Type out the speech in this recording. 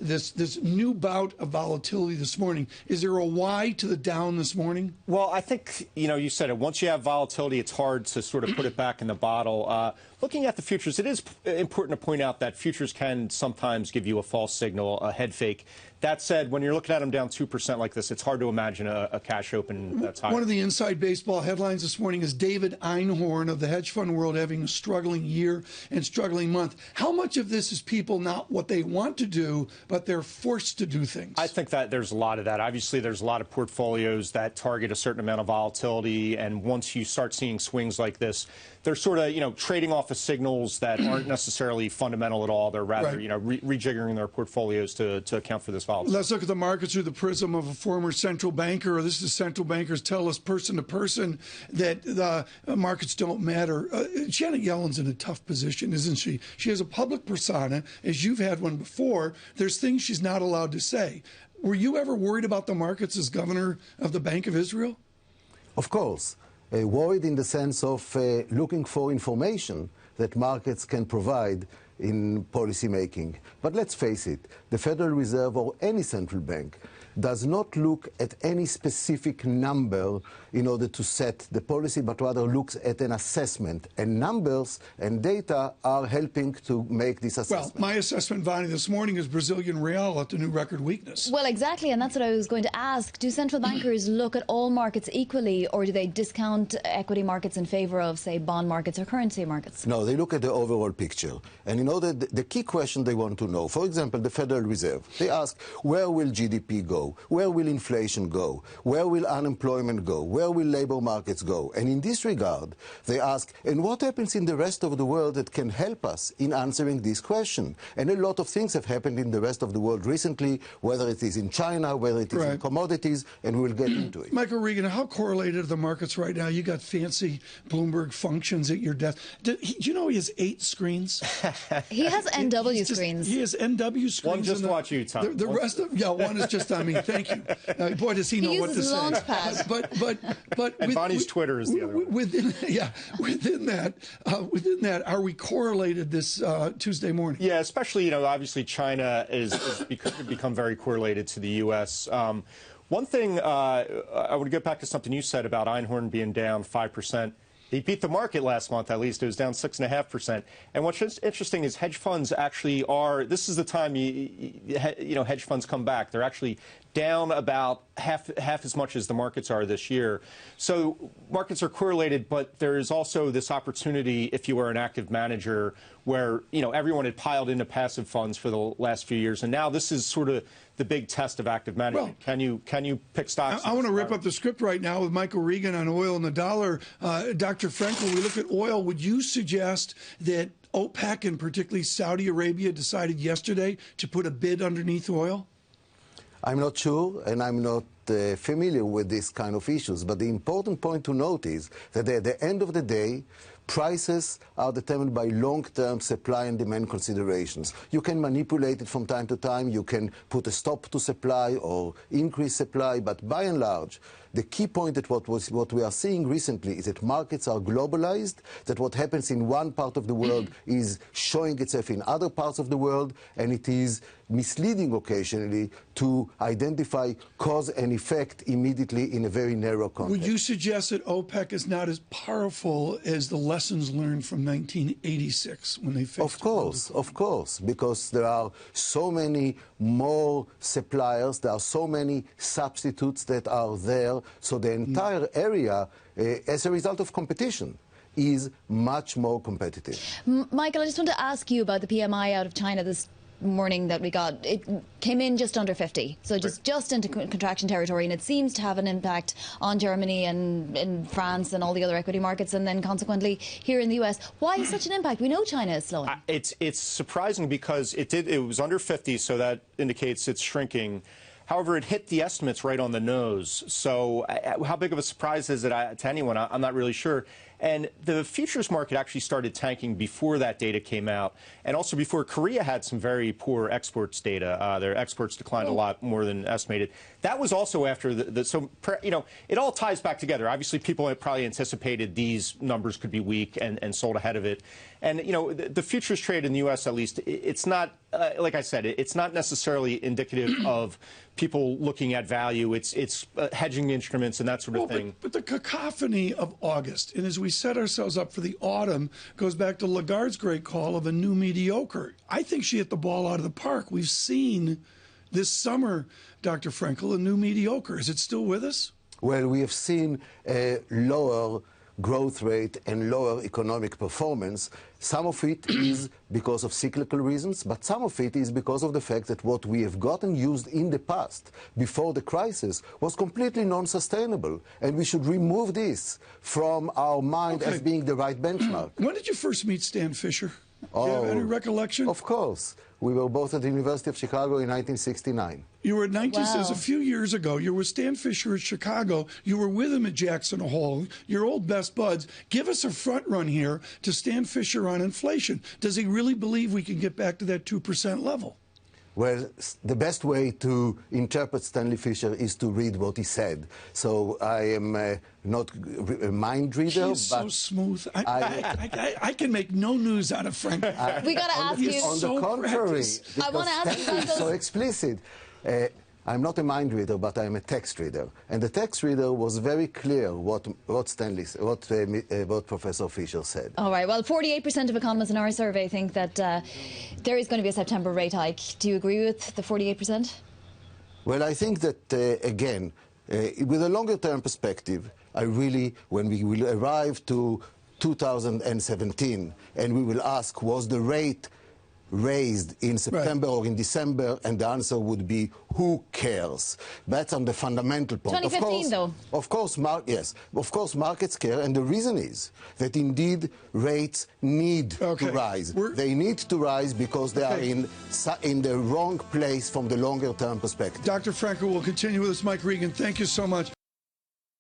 this new bout of volatility this morning. Is there a why to the down this morning? Well, I think, you said it. Once you have volatility, it's hard to sort of put it back in the bottle. Looking at the futures, it is important to point out that futures can sometimes give you a false signal, a head fake. That said, when you're looking at them down 2% like this, it's hard to imagine a cash open that's high. One of the inside baseball headlines this morning is David Einhorn of the hedge fund world having a struggling year and struggling month. How much of this is people not what they want to do, but they're forced to do things? I think that there's a lot of that. Obviously, there's a lot of portfolios that target a certain amount of volatility, and once you start seeing swings like this, they're sort of, trading off of signals that aren't necessarily fundamental at all. They're rather, rejiggering their portfolios to account for this volatility. Let's look at the markets through the prism of a former central banker. This is central bankers tell us person to person that the markets don't matter. Janet Yellen's in a tough position, isn't she? She has a public persona, as you've had one before. There's things she's not allowed to say. Were you ever worried about the markets as governor of the Bank of Israel? Of course. Worried in the sense of looking for information that markets can provide in policy making. But let's face it, the Federal Reserve or any central bank does not look at any specific number in order to set the policy, but rather looks at an assessment. And numbers and data are helping to make this assessment. Well, my assessment, Vonnie, this morning is Brazilian real at the new record weakness. Well, exactly, and that's what I was going to ask. Do central bankers look at all markets equally, or do they discount equity markets in favor of, say, bond markets or currency markets? No, they look at the overall picture. And the key question they want to know, for example, the Federal Reserve, they ask, where will GDP go? Where will inflation go? Where will unemployment go? Where will labor markets go? And in this regard, they ask, and what happens in the rest of the world that can help us in answering this question? And a lot of things have happened in the rest of the world recently, whether it is in China, whether it is in commodities, and we'll get into it. Michael Regan, how correlated are the markets right now? You got fancy Bloomberg functions at your desk. Do you know he has 8 screens? He has NW screens. He has NW screens. One just watch you, Tom. The rest of one is just on me. Thank you. Boy, does he know what to say. But and Bonnie's Twitter is the other one. Within that, are we correlated this Tuesday morning? Yeah, especially obviously China is become very correlated to the U.S. One thing I want to get back to something you said about Einhorn being down 5%. He beat the market last month, at least. It was down 6.5%. And what's interesting is hedge funds actually are, this is the time hedge funds come back. They're actually down about half as much as the markets are this year. So markets are correlated, but there is also this opportunity if you are an active manager where, everyone had piled into passive funds for the last few years. And now this is sort of the big test of active management. Well, can you pick stocks? I want to rip up the script right now with Michael Regan on oil and the dollar. Dr. Frank, when we look at oil, would you suggest that OPEC and particularly Saudi Arabia decided yesterday to put a bid underneath oil? I'm not sure, and I'm not familiar with this kind of issues. But the important point to note is that at the end of the day, prices are determined by long-term supply and demand considerations. You can manipulate it from time to time. You can put a stop to supply or increase supply. But by and large, the key point that what we are seeing recently is that markets are globalized, that what happens in one part of the world is showing itself in other parts of the world, and it is misleading occasionally to identify cause and effect immediately in a very narrow context. Would you suggest that OPEC is not as powerful as the lessons learned from 1986 when they faced Of course, because there are so many more suppliers, there are so many substitutes that are there, so the entire area, as a result of competition, is much more competitive. Michael, I just want to ask you about the PMI out of China this morning that we got. It came in just under 50, so just into contraction territory, and it seems to have an impact on Germany and in France and all the other equity markets, and then consequently here in the US. Why is such an impact? We know China is slowing. It's surprising because it was under 50, so that indicates it's shrinking. However, it hit the estimates right on the nose. So how big of a surprise is it to anyone? I'm not really sure. And the futures market actually started tanking before that data came out, and also before Korea had some very poor exports data. Their exports declined a lot more than estimated. That was also after it all ties back together. Obviously, people had probably anticipated these numbers could be weak and sold ahead of it. And, the futures trade in the U.S., at least, it's not, like I said, it's not necessarily indicative of people looking at value. It's hedging instruments and that sort of thing. But the cacophony of August, and as we set ourselves up for the autumn, goes back to Lagarde's great call of a new mediocre. I think she hit the ball out of the park. We've seen this summer, Dr. Frankel, a new mediocre. Is it still with us? Well, we have seen a lower growth rate and lower economic performance. Some of it is because of cyclical reasons, but some of it is because of the fact that what we have gotten used in the past, before the crisis, was completely non-sustainable. And we should remove this from our mind as being the right benchmark. When did you first meet Stan Fisher? Do you have any recollection? Of course. We were both at the University of Chicago in 1969. You were at Wow. a few years ago. You were with Stan Fisher at Chicago. You were with him at Jackson Hole. Your old best buds. Give us a front run here to Stan Fisher on inflation. Does he really believe we can get back to that 2% level? Well, the best way to interpret Stanley Fisher is to read what he said. So I am not a mind reader. He's so smooth. I can make no news out of Frank. We got to ask you. On the contrary, I want to ask you Stanley about is so those. explicit. I'm not a mind reader, but I'm a text reader. And the text reader was very clear what Professor Fisher said. All right. Well, 48% of economists in our survey think that there is going to be a September rate hike. Do you agree with the 48%? Well, I think that, again, with a longer-term perspective, when we will arrive to 2017, and we will ask, was the rate raised in September or in December, and the answer would be, who cares? That's on the fundamental point. 2015, though. Of course, yes. Of course, markets care, and the reason is that indeed rates need to rise. They need to rise because they are in the wrong place from the longer-term perspective. Dr. Frankel will continue with us. Mike Regan, thank you so much.